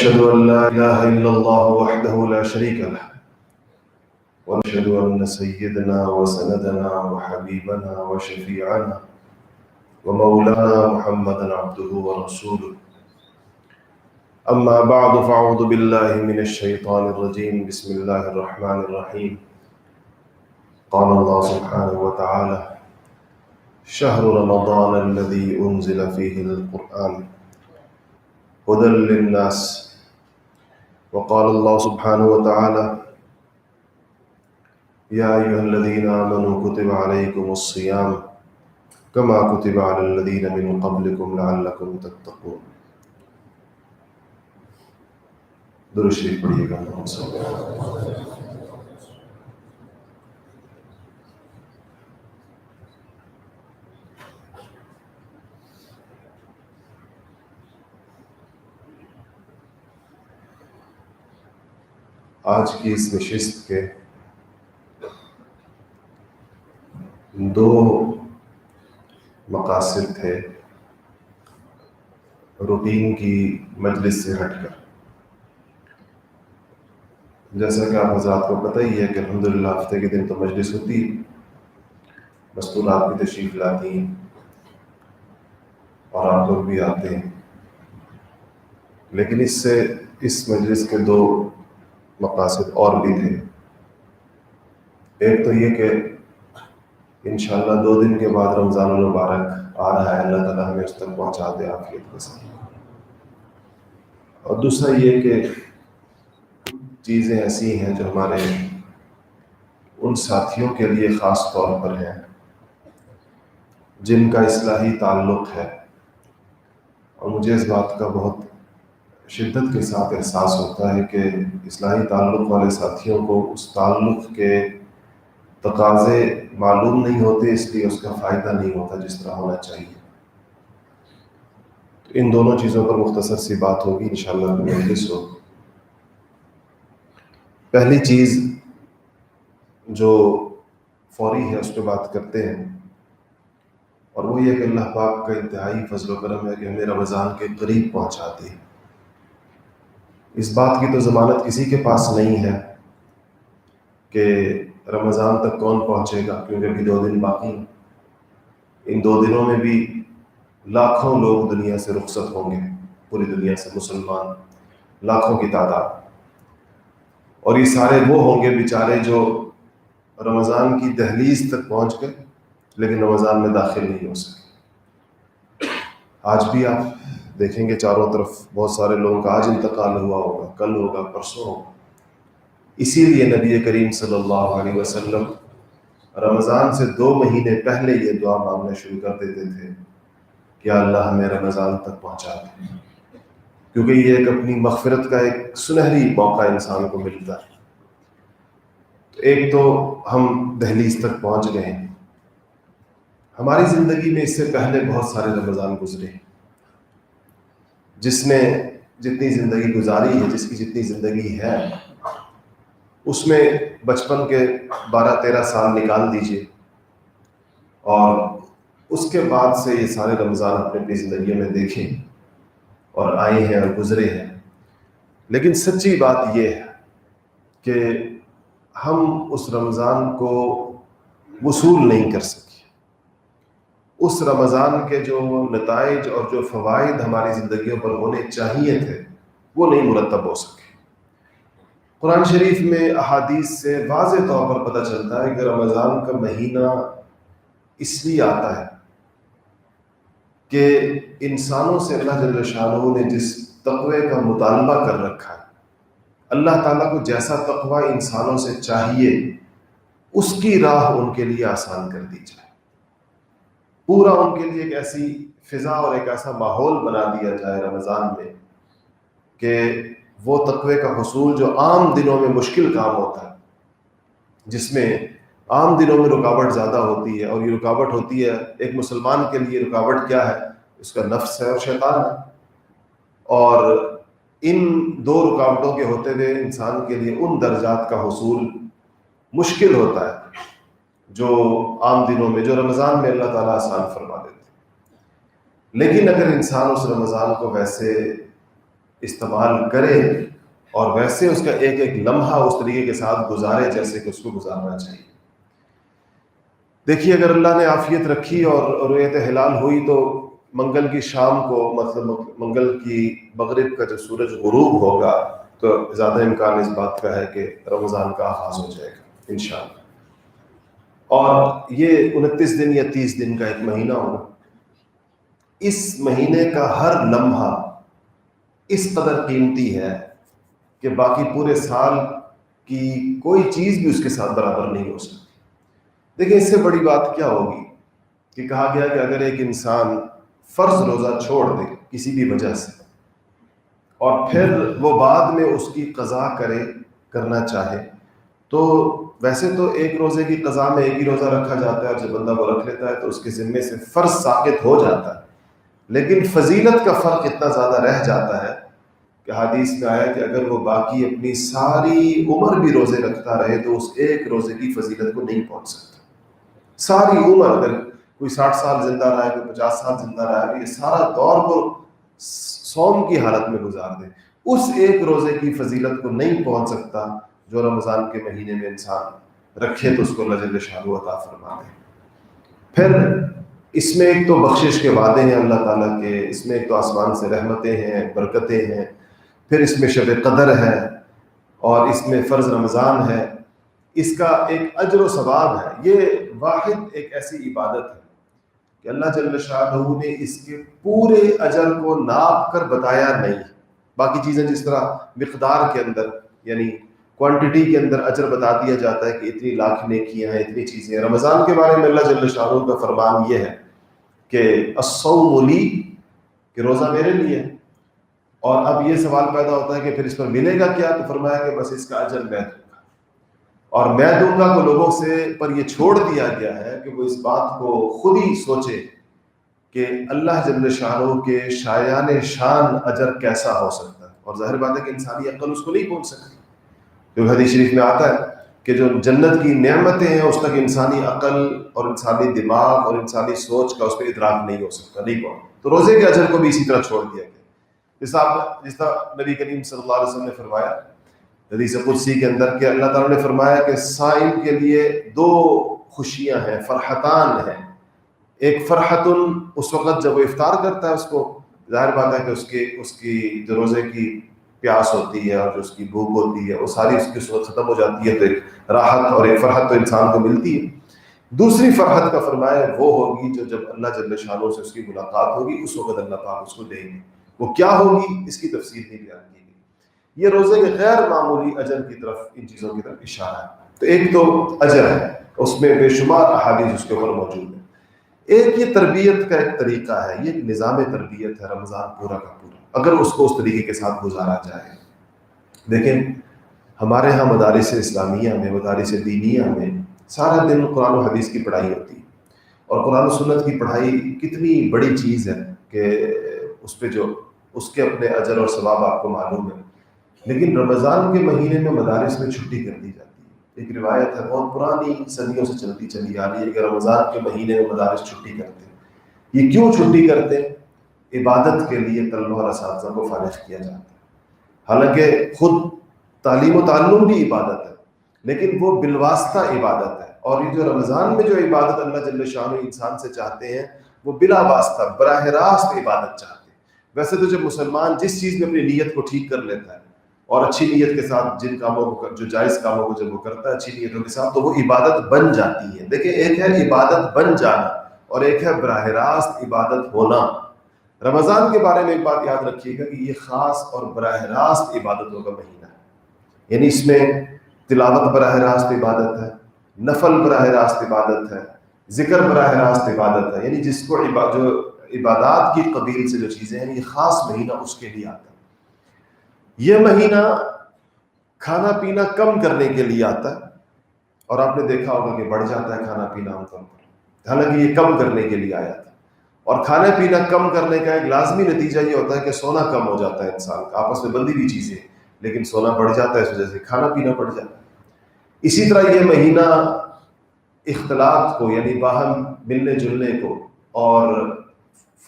ونشهد أن لا إله إلا الله وحده لا شريك له ونشهد أن سيدنا وسندنا وحبيبنا وشفيعنا ومولانا محمدا عبده ورسوله. أما بعد فأعوذ بالله من الشيطان الرجيم. بسم الله الرحمن الرحيم. قال الله سبحانه وتعالى: شهر رمضان الذي أنزل فيه القرآن هدى للناس. وقال الله سبحانه وتعالى: يا أيها الذين آمنوا كتب عليكم الصيام كما كتب على الذين من قبلكم لعلكم تتقون. درود شریف پڑھیے گا. آج کی اس نشست کے دو مقاصد تھے روٹین کی مجلس سے ہٹ کر. جیسا کہ آپ حضرات کو پتہ ہی ہے کہ الحمدللہ ہفتے کے دن تو مجلس ہوتی، مستورات بھی تشریف لاتی ہیں اور آپ لوگ بھی آتے ہیں. لیکن اس مجلس کے دو مقاصد اور بھی تھے. ایک تو یہ کہ انشاءاللہ 2 دن کے بعد رمضان المبارک آ رہا ہے، اللہ تعالیٰ ہمیں اس تک پہنچا دے عافیت کے ساتھ. اور دوسرا یہ کہ چیزیں ایسی ہیں جو ہمارے ان ساتھیوں کے لیے خاص طور پر ہیں جن کا اصلاحی تعلق ہے، اور مجھے اس بات کا بہت شدت کے ساتھ احساس ہوتا ہے کہ اصلاحی تعلق والے ساتھیوں کو اس تعلق کے تقاضے معلوم نہیں ہوتے، اس لیے اس کا فائدہ نہیں ہوتا جس طرح ہونا چاہیے. تو ان دونوں چیزوں پر مختصر سی بات ہوگی انشاءاللہ مجلس ہو. پہلی چیز جو فوری ہے اس پہ بات کرتے ہیں، اور وہ یہ کہ اللہ پاک کا انتہائی فضل و کرم ہے کہ ہمیں رمضان کے قریب پہنچا دی. اس بات کی تو ضمانت کسی کے پاس نہیں ہے کہ رمضان تک کون پہنچے گا، کیونکہ ابھی 2 دن باقی ہیں. ان 2 دنوں میں بھی لاکھوں لوگ دنیا سے رخصت ہوں گے، پوری دنیا سے مسلمان لاکھوں کی تعداد. اور یہ سارے وہ ہوں گے بیچارے جو رمضان کی دہلیز تک پہنچ گئے لیکن رمضان میں داخل نہیں ہو سکے. آج بھی آپ دیکھیں گے چاروں طرف بہت سارے لوگوں کا آج انتقال ہوا ہوگا، کل ہوگا، پرسوں ہوگا. اسی لیے نبی کریم صلی اللہ علیہ وسلم رمضان سے 2 مہینے پہلے یہ دعا مانگنا شروع کر دیتے تھے کہ اللہ ہمیں رمضان تک پہنچا دے، کیونکہ یہ ایک اپنی مغفرت کا ایک سنہری موقع انسان کو ملتا ہے. تو ایک تو ہم دہلیز تک پہنچ گئے ہیں. ہماری زندگی میں اس سے پہلے بہت سارے رمضان گزرے. جس نے جتنی زندگی گزاری ہے، جس کی جتنی زندگی ہے، اس میں بچپن کے 12-13 سال نکال دیجئے، اور اس کے بعد سے یہ سارے رمضان اپنی زندگی میں دیکھیں اور آئے ہیں اور گزرے ہیں. لیکن سچی بات یہ ہے کہ ہم اس رمضان کو وصول نہیں کر سکے. اس رمضان کے جو نتائج اور جو فوائد ہماری زندگیوں پر ہونے چاہیے تھے وہ نہیں مرتب ہو سکے. قرآن شریف میں احادیث سے واضح طور پر پتہ چلتا ہے کہ رمضان کا مہینہ اس لیے آتا ہے کہ انسانوں سے اللہ جل شانہ نے جس تقوی کا مطالبہ کر رکھا ہے، اللہ تعالیٰ کو جیسا تقوی انسانوں سے چاہیے اس کی راہ ان کے لیے آسان کر دی جائے. پورا ان کے لیے ایک ایسی فضا اور ایک ایسا ماحول بنا دیا جائے رمضان میں کہ وہ تقوی کا حصول جو عام دنوں میں مشکل کام ہوتا ہے، جس میں عام دنوں میں رکاوٹ زیادہ ہوتی ہے، اور یہ رکاوٹ ہوتی ہے ایک مسلمان کے لیے رکاوٹ کیا ہے؟ اس کا نفس ہے اور شیطان ہے. اور ان 2 رکاوٹوں کے ہوتے ہوئے انسان کے لیے ان درجات کا حصول مشکل ہوتا ہے جو عام دنوں میں، جو رمضان میں اللہ تعالیٰ آسان فرما دیتے. لیکن اگر انسان اس رمضان کو ویسے استعمال کرے اور ویسے اس کا ایک ایک لمحہ اس طریقے کے ساتھ گزارے جیسے کہ اس کو گزارنا چاہیے۔ دیکھیے، اگر اللہ نے عافیت رکھی اور رؤیت ہلال ہوئی تو منگل کی شام کو، مطلب منگل کی مغرب کا جو سورج غروب ہوگا تو زیادہ امکان اس بات کا ہے کہ رمضان کا آغاز ہو جائے گا انشاءاللہ۔ اور یہ 29 دن یا 30 دن کا ایک مہینہ ہوگا، اس مہینے کا ہر لمحہ اس قدر قیمتی ہے کہ باقی پورے سال کی کوئی چیز بھی اس کے ساتھ برابر نہیں ہو سکتی۔ دیکھیں، اس سے بڑی بات کیا ہوگی کہ کہا گیا کہ اگر ایک انسان فرض روزہ چھوڑ دے کسی بھی وجہ سے اور پھر وہ بعد میں اس کی قضا کرنا چاہے، تو ویسے تو ایک روزے کی قضا میں ایک ہی روزہ رکھا جاتا ہے، اور جب بندہ وہ رکھ لیتا ہے تو اس کے ذمے سے فرض ساقط ہو جاتا ہے، لیکن فضیلت کا فرق اتنا زیادہ رہ جاتا ہے کہ حدیث میں آیا کہ اگر وہ باقی اپنی ساری عمر بھی روزے رکھتا رہے تو اس ایک روزے کی فضیلت کو نہیں پہنچ سکتا۔ ساری عمر، اگر کوئی 60 سال زندہ رہا ہے، کوئی 50 سال زندہ رہا ہے، یہ سارا دور کو صوم کی حالت میں گزار دے، اس ایک روزے کی فضیلت کو نہیں پہنچ سکتا جو رمضان کے مہینے میں انسان رکھے تو اس کو اللہ جل شانہ عطا فرما دے۔ پھر اس میں ایک تو بخشش کے وعدے ہیں اللہ تعالیٰ کے، اس میں ایک تو آسمان سے رحمتیں ہیں، برکتیں ہیں، پھر اس میں شب قدر ہے، اور اس میں فرض رمضان ہے، اس کا ایک اجر و ثواب ہے۔ یہ واحد ایک ایسی عبادت ہے کہ اللہ جل شانہ نے اس کے پورے اجر کو ناپ کر بتایا نہیں۔ باقی چیزیں جس طرح مقدار کے اندر، یعنی کوانٹٹی کے اندر اجر بتا دیا جاتا ہے کہ اتنی لاکھ نیکیاں ہیں، اتنی چیزیں ہیں، رمضان کے بارے میں اللہ جل شانہ کا فرمان یہ ہے کہ الصوم لی، کہ روزہ میرے لیے ہے۔ اور اب یہ سوال پیدا ہوتا ہے کہ پھر اس پر ملے گا کیا؟ تو فرمایا کہ بس اس کا اجر میں دوں گا، اور میں دوں گا کو لوگوں سے پر یہ چھوڑ دیا گیا ہے کہ وہ اس بات کو خود ہی سوچے کہ اللہ جل شانہ کے شایان شان اجر کیسا ہو سکتا ہے۔ اور ظاہر بات ہے کہ انسانی عقل اس کو نہیں پہنچ سکتی، کیونکہ حدیث شریف میں آتا ہے کہ جو جنت کی نعمتیں ہیں اس تک انسانی عقل اور انسانی دماغ اور انسانی سوچ کا اس پہ ادراک نہیں ہو سکتا، نہیں پہنچ۔ تو روزے کے اجر کو بھی اسی طرح چھوڑ دیا گیا، جس طرح نبی کریم صلی اللہ علیہ وسلم نے فرمایا حدیث قدسی کے اندر کہ اللہ تعالیٰ نے فرمایا کہ صائم کے لیے 2 خوشیاں ہیں، فرحتان ہیں۔ ایک فرحت اس وقت جب وہ افطار کرتا ہے، اس کو ظاہر بات ہے کہ اس کی جو روزے کی پیاس ہوتی ہے اور جو اس کی بھوک ہوتی ہے وہ ساری اس کی اس وقت ختم ہو جاتی ہے، تو ایک راحت اور ایک فرحت تو انسان کو ملتی ہے۔ دوسری فرحت کا فرمایا وہ ہوگی جو جب اللہ جل شانہ سے اس کی ملاقات ہوگی، اس وقت اللہ پاک اس کو دیں گے۔ وہ کیا ہوگی اس کی تفصیل نہیں بیان کی گئی۔ یہ روزے کے غیر معمولی اجر کی طرف، ان چیزوں کی طرف اشارہ ہے۔ تو ایک تو اجر ہے، اس میں بے شمار احادیث اس کے اوپر موجود ہیں۔ ایک یہ تربیت کا ایک طریقہ ہے، یہ ایک نظام تربیت ہے رمضان پورا کا پورا، اگر اس کو اس طریقے کے ساتھ گزارا جائے۔ دیکھیں، ہمارے ہاں مدارس اسلامیہ میں، مدارس دینیہ میں سارا دن قرآن و حدیث کی پڑھائی ہوتی ہے، اور قرآن و سنت کی پڑھائی کتنی بڑی چیز ہے کہ اس پہ جو اس کے اپنے اجر اور ثواب آپ کو معلوم ہے۔ لیکن رمضان کے مہینے میں مدارس میں چھٹی کر دی جاتی ہے۔ ایک روایت ہے بہت پرانی، صدیوں سے چلتی چلی آ رہی ہے کہ رمضان کے مہینے میں مدارس چھٹی کرتے ہیں۔ یہ کیوں چھٹی کرتے ہیں؟ عبادت کے لیے طلبہ اور اساتذہ کو فارغ کیا جاتا ہے۔ حالانکہ خود تعلیم و تعلم بھی عبادت ہے، لیکن وہ بالواسطہ عبادت ہے، اور یہ جو رمضان میں جو عبادت اللہ جل شانہ انسان سے چاہتے ہیں وہ بلا واسطہ براہ راست عبادت چاہتے ہیں۔ ویسے تو جب مسلمان جس چیز میں اپنی نیت کو ٹھیک کر لیتا ہے اور اچھی نیت کے ساتھ جن کاموں کو، جو جائز کاموں کو جب وہ کرتا ہے اچھی نیتوں کے ساتھ، تو وہ عبادت بن جاتی ہے۔ دیکھیں، ایک ہے عبادت بن جانا اور ایک ہے براہ راست عبادت ہونا۔ رمضان کے بارے میں ایک بات یاد رکھیے گا کہ یہ خاص اور براہ راست عبادتوں کا مہینہ ہے، یعنی اس میں تلاوت براہ راست عبادت ہے، نفل براہ راست عبادت ہے، ذکر براہ راست عبادت ہے، یعنی جس کو جو عبادات کی قبیل سے جو چیزیں ہیں، یہ خاص مہینہ اس کے لیے آتا ہے۔ یہ مہینہ کھانا پینا کم کرنے کے لیے آتا ہے، اور آپ نے دیکھا ہوگا کہ بڑھ جاتا ہے کھانا پینا عام طور پر، حالانکہ یہ کم کرنے کے لیے آیا تھا۔ اور کھانا پینا کم کرنے کا ایک لازمی نتیجہ یہ ہوتا ہے کہ سونا کم ہو جاتا ہے انسان کا، آپس میں بندی ہوئی چیزیں، لیکن سونا بڑھ جاتا ہے، اس وجہ سے کھانا پینا بڑھ جاتا ہے۔ اسی طرح یہ مہینہ اختلاط کو، یعنی باہم ملنے جلنے کو اور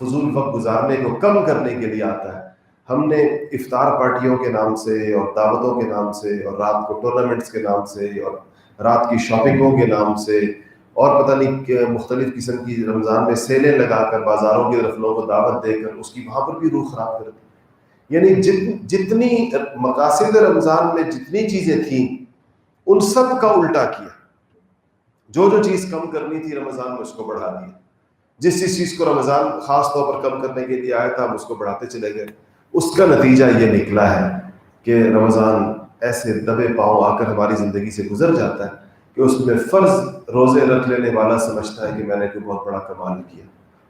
فضول وقت گزارنے کو کم کرنے کے لیے آتا ہے۔ ہم نے افطار پارٹیوں کے نام سے اور دعوتوں کے نام سے اور رات کو ٹورنامنٹس کے نام سے اور رات کی شاپنگوں کے نام سے اور پتہ نہیں مختلف قسم کی رمضان میں سیلیں لگا کر بازاروں کی طرف لوگوں کو دعوت دے کر اس کی وہاں پر بھی روح خراب کر دی. یعنی جتنی مقاصد رمضان میں جتنی چیزیں تھیں ان سب کا الٹا کیا. جو چیز کم کرنی تھی رمضان میں اس کو بڑھا دیا. جس چیز کو رمضان خاص طور پر کم کرنے کے لیے آیا تھا ہم اس کو بڑھاتے چلے گئے. اس کا نتیجہ یہ نکلا ہے کہ رمضان ایسے دبے پاؤں آ کر ہماری زندگی سے گزر جاتا ہے کہ اس میں فرض روزے رکھ لینے والا سمجھتا ہے کہ میں نے کوئی بہت بڑا کمال کیا,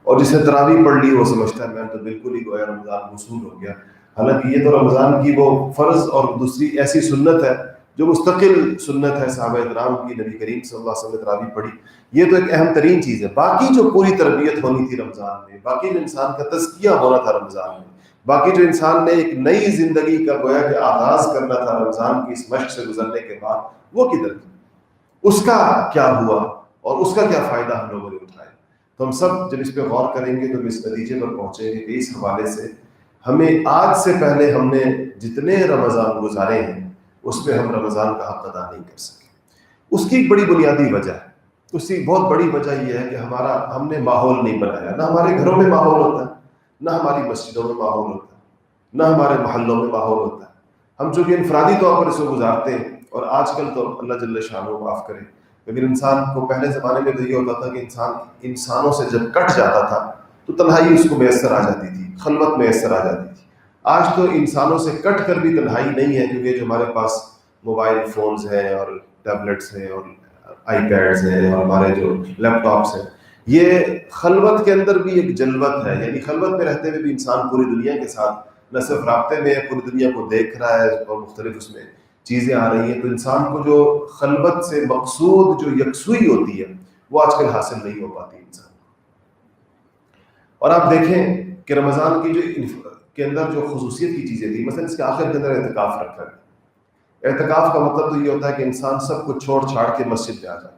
اور جس نے تراویح پڑھ لی وہ سمجھتا ہے میں تو بالکل ہی گویا رمضان وصول ہو گیا. حالانکہ یہ تو رمضان کی وہ فرض اور دوسری ایسی سنت ہے جو مستقل سنت ہے صحابہ کرام کی. نبی کریم صلی اللہ علیہ وسلم نے تراویح پڑھی, یہ تو ایک اہم ترین چیز ہے. باقی جو پوری تربیت ہونی تھی رمضان میں, باقی جو انسان کا تزکیہ ہونا تھا رمضان میں, باقی جو انسان نے ایک نئی زندگی کا گویا کہ آغاز کرنا تھا رمضان کی اس مشق سے گزرنے کے بعد, وہ کدھر گیا؟ اس کا کیا ہوا اور اس کا کیا فائدہ ہم لوگوں نے اٹھایا؟ تو ہم سب جب اس پہ غور کریں گے تو ہم اس نتیجے پر پہنچیں گے کہ اس حوالے سے ہمیں آج سے پہلے ہم نے جتنے رمضان گزارے ہیں اس میں ہم رمضان کا حق ادا نہیں کر سکے. اس کی ایک بڑی بنیادی وجہ ہے, اس کی بہت بڑی وجہ یہ ہے کہ ہم نے ماحول نہیں بنایا. نہ ہمارے گھروں میں ماحول ہوتا ہے, نہ ہماری مسجدوں میں ماحول ہوتا ہے, نہ ہمارے محلوں میں ماحول ہوتا ہے. ہم چونکہ انفرادی طور پر اس کو گزارتے ہیں, اور آج کل تو اللہ جل شانہ معاف کرے, لیکن انسان کو پہلے زمانے میں تو یہ ہوتا تھا کہ انسان انسانوں سے جب کٹ جاتا تھا تو تنہائی اس کو میسر آ جاتی تھی, خلوت میسر آ جاتی تھی. آج تو انسانوں سے کٹ کر بھی تنہائی نہیں ہے, کیونکہ جو ہمارے پاس موبائل فونز ہیں اور ٹیبلٹس ہیں اور آئی پیڈز ہیں اور ہمارے جو لیپ ٹاپس ہیں, یہ خلوت کے اندر بھی ایک جلوت ہے. یعنی خلوت میں رہتے ہوئے بھی انسان پوری دنیا کے ساتھ نہ صرف رابطے میں ہے, پوری دنیا کو دیکھ رہا ہے اور مختلف اس میں چیزیں آ رہی ہیں. تو انسان کو جو خلوت سے مقصود جو یکسوئی ہوتی ہے وہ آج کل حاصل نہیں ہو پاتی انسان. اور آپ دیکھیں کہ رمضان کی جو کے اندر جو خصوصیت کی چیزیں تھیں, مثلا اس کے آخر کے اندر اعتکاف رکھا گیا. اعتکاف کا مطلب تو یہ ہوتا ہے کہ انسان سب کو چھوڑ چھاڑ کے مسجد میں آ جاتا ہے,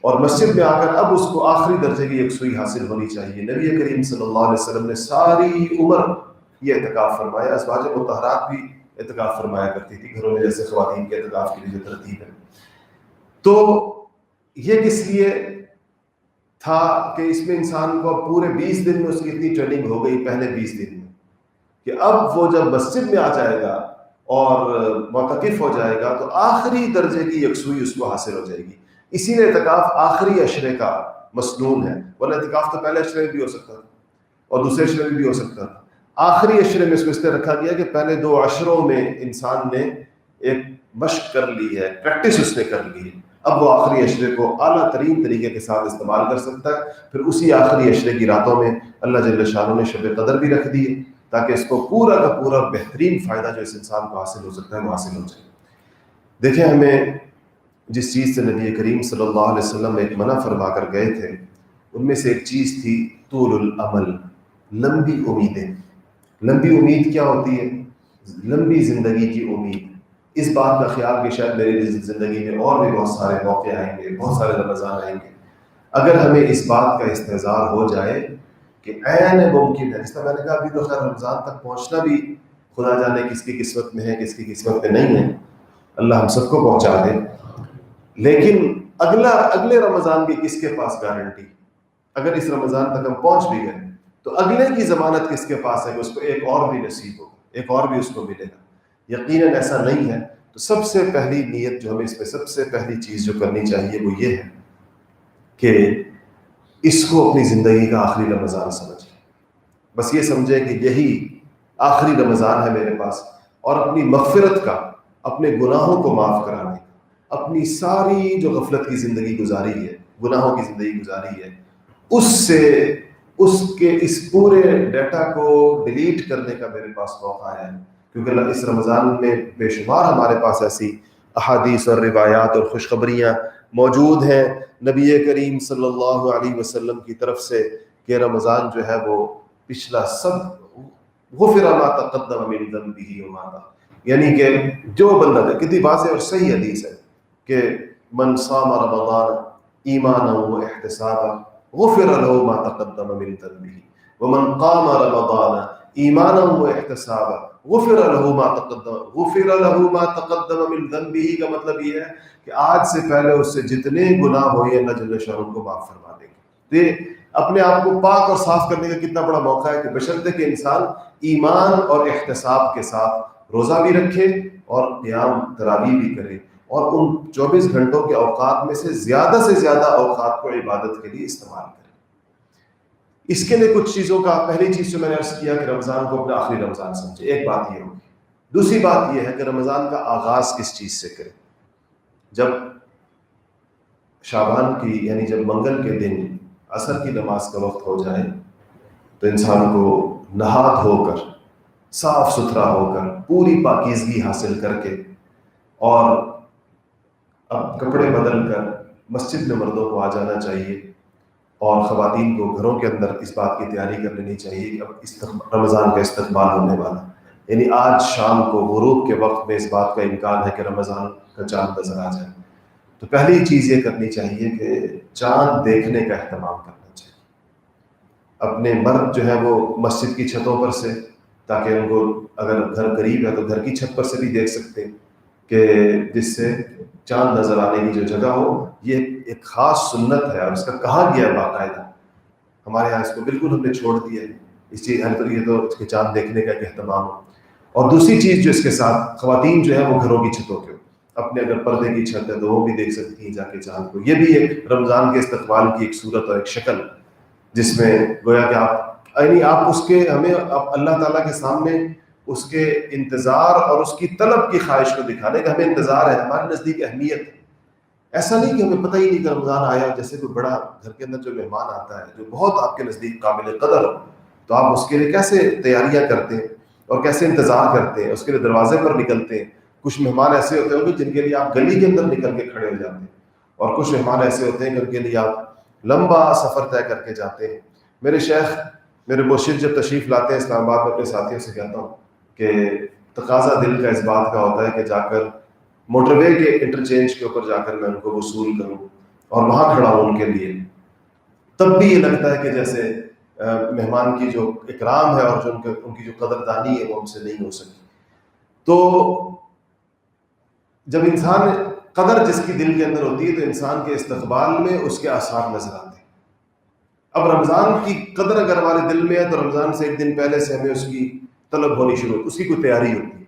اور مسجد میں آ کر اب اس کو آخری درجے کی یکسوئی حاصل ہونی چاہیے. نبی کریم صلی اللہ علیہ وسلم نے ساری عمر یہ اعتکاف فرمایا. ازواج مطہرات بھی اعتکاف فرمایا کرتی تھی گھروں میں, جیسے خواتین کے اعتکاف کی جو ترتیب ہے. تو یہ کس لیے تھا کہ اس میں انسان کو پورے 20 دن میں اس کی اتنی ٹریننگ ہو گئی پہلے 20 دن میں کہ اب وہ جب مسجد میں آ جائے گا اور معتکف ہو جائے گا تو آخری درجے کی یکسوئی اس کو حاصل ہو جائے گی. اسی لیے اعتکاف آخری عشرے کا مسنون ہے, ورنہ اعتکاف تو پہلے عشرے میں بھی ہو سکتا تھا اور دوسرے عشرے میں بھی ہو سکتا تھا. آخری عشرے میں اس کو اس طرح رکھا گیا کہ پہلے 2 عشروں میں انسان نے ایک مشق کر لی ہے, پریکٹس اس نے کر لی ہے. اب وہ آخری عشرے کو اعلیٰ ترین طریقے کے ساتھ استعمال کر سکتا ہے. پھر اسی آخری عشرے کی راتوں میں اللہ جل شانہ نے شب قدر بھی رکھ دی ہے تاکہ اس کو پورا کا پورا بہترین فائدہ جو اس انسان کو حاصل ہو سکتا ہے وہ حاصل ہو جائے. دیکھیں, ہمیں جس چیز سے نبی کریم صلی اللہ علیہ وسلم ایک منع فرما کر گئے تھے ان میں سے ایک چیز تھی طول الامل, لمبی امیدیں. لمبی امید کیا ہوتی ہے؟ لمبی زندگی کی امید. اس بات کا خیال کہ شاید میری زندگی میں اور بھی بہت سارے موقع آئیں گے, بہت سارے رمضان آئیں گے. اگر ہمیں اس بات کا استحضار ہو جائے کہ عین ممکن ہے, جس طرح میں نے کہا ابھی تو خیر رمضان تک پہنچنا بھی خدا جانے کس کی قسمت میں ہے کس کی قسمت میں نہیں ہے, اللہ ہم سب کو پہنچا دے. لیکن اگلے رمضان کی کس کے پاس گارنٹی؟ اگر اس رمضان تک ہم پہنچ بھی گئے تو اگلے کی ضمانت کس کے پاس ہے کہ اس کو ایک اور بھی نصیب ہوگا, ایک اور بھی اس کو ملے گا؟ یقیناً ایسا نہیں ہے. تو سب سے پہلی نیت جو ہمیں اس میں سب سے پہلی چیز جو کرنی چاہیے وہ یہ ہے کہ اس کو اپنی زندگی کا آخری رمضان سمجھیں. بس یہ سمجھیں کہ یہی آخری رمضان ہے میرے پاس, اور اپنی مغفرت کا, اپنے گناہوں کو معاف کرانے کا, اپنی ساری جو غفلت کی زندگی گزاری ہے, گناہوں کی زندگی گزاری ہے, اس سے اس کے اس پورے ڈیٹا کو ڈیلیٹ کرنے کا میرے پاس موقع ہے. کیونکہ اس رمضان میں بے شمار ہمارے پاس ایسی احادیث اور روایات اور خوشخبریاں موجود ہیں نبی کریم صلی اللہ علیہ وسلم کی طرف سے کہ رمضان جو ہے وہ پچھلا سب غفر ما تقدم من ذنبہ وما تأخر, یعنی کہ جو بندہ, کتنی واضح اور صحیح حدیث ہے کہ من صام رمضان ایمانا واحتسابا غفر له ما تقدم من ذنبه ومن قام رمضان ایمانا و احتسابا غفر له ما تقدم من ذنبه کا مطلب یہ ہے کہ آج سے پہلے اس سے جتنے گناہ ہوئے اللہ جل شانہ کو معاف فرما دیں گے. تو یہ اپنے آپ کو پاک اور صاف کرنے کا کتنا بڑا موقع ہے کہ بشرطے کہ انسان ایمان اور احتساب کے ساتھ روزہ بھی رکھے اور قیام تراویح بھی کرے اور ان 24 گھنٹوں کے اوقات میں سے زیادہ اوقات کو عبادت کے لیے استعمال کرے. اس کے لیے کچھ چیزوں کا، پہلی چیز جو میں نے عرض کیا کہ رمضان کو اپنا آخری رمضان سمجھے، ایک بات یہ ہوگی. دوسری بات یہ ہے کہ رمضان کا آغاز کس چیز سے کرے. جب شعبان کی یعنی جب منگل کے دن عصر کی نماز کا وقت ہو جائے تو انسان کو نہا دھو کر صاف ستھرا ہو کر پوری پاکیزگی حاصل کر کے اور اب کپڑے بدل کر مسجد میں مردوں کو آ جانا چاہیے اور خواتین کو گھروں کے اندر اس بات کی تیاری کر لینی چاہیے کہ اب رمضان کا استقبال ہونے والا، یعنی آج شام کو غروب کے وقت میں اس بات کا امکان ہے کہ رمضان کا چاند نظر آ جائے. تو پہلی چیز یہ کرنی چاہیے کہ چاند دیکھنے کا اہتمام کرنا چاہیے. اپنے مرد جو ہے وہ مسجد کی چھتوں پر سے، تاکہ ان کو اگر گھر قریب ہے تو گھر کی چھت پر سے بھی دیکھ سکتے ہیں کہ جس سے چاند نظر آنے کی جو جگہ ہو. یہ ایک خاص سنت ہے اور اس کا کہا گیا ہے باقاعدہ. ہمارے یہاں اس کو بالکل ہم نے چھوڑ دیا ہے اس چیز، یہ تو اس کے چاند دیکھنے کا ایک اہتمام ہو. اور دوسری چیز جو اس کے ساتھ خواتین جو ہے وہ گھروں کی چھتوں کے اپنے اگر پردے کی چھت ہے تو وہ بھی دیکھ سکتی ہیں جا کے چاند کو. یہ بھی ایک رمضان کے استقبال کی ایک صورت اور ایک شکل جس میں گویا کہ آپ اس کے ہمیں اللہ تعالیٰ کے سامنے اس کے انتظار اور اس کی طلب کی خواہش کو دکھانے کا ہمیں انتظار ہے. ہمارے نزدیک اہمیت ہے. ایسا نہیں کہ ہمیں پتہ ہی نہیں کہ رمضان آیا، جیسے کوئی بڑا گھر کے اندر جو مہمان آتا ہے جو بہت آپ کے نزدیک قابل قدر ہو تو آپ اس کے لیے کیسے تیاریاں کرتے ہیں اور کیسے انتظار کرتے ہیں، اس کے لیے دروازے پر نکلتے ہیں. کچھ مہمان ایسے ہوتے ہوں گے جن کے لیے آپ گلی کے اندر نکل کے کھڑے ہو جاتے ہیں اور کچھ مہمان ایسے ہوتے ہیں جن کے لیے آپ لمبا سفر طے کر کے جاتے ہیں. میرے شیخ، میرے مرشد جب تشریف لاتے ہیں اسلام آباد میں، اپنے ساتھیوں سے کہتا ہوں کہ تقاضا دل کا اس بات کا ہوتا ہے کہ جا کر موٹر وے کے انٹرچینج کے اوپر جا کر میں ان کو وصول کروں اور وہاں کھڑا ہوں ان کے لیے. تب بھی یہ لگتا ہے کہ جیسے مہمان کی جو اکرام ہے اور جو ان کی جو قدردانی ہے وہ ہم سے نہیں ہو سکی. تو جب انسان قدر جس کی دل کے اندر ہوتی ہے تو انسان کے استقبال میں اس کے آثار نظر آتے ہیں. اب رمضان کی قدر اگر ہمارے دل میں ہے تو رمضان سے ایک دن پہلے سے ہمیں اس کی طلب ہونی شروع ہوتی ہے، اس کی کوئی تیاری ہوتی ہے.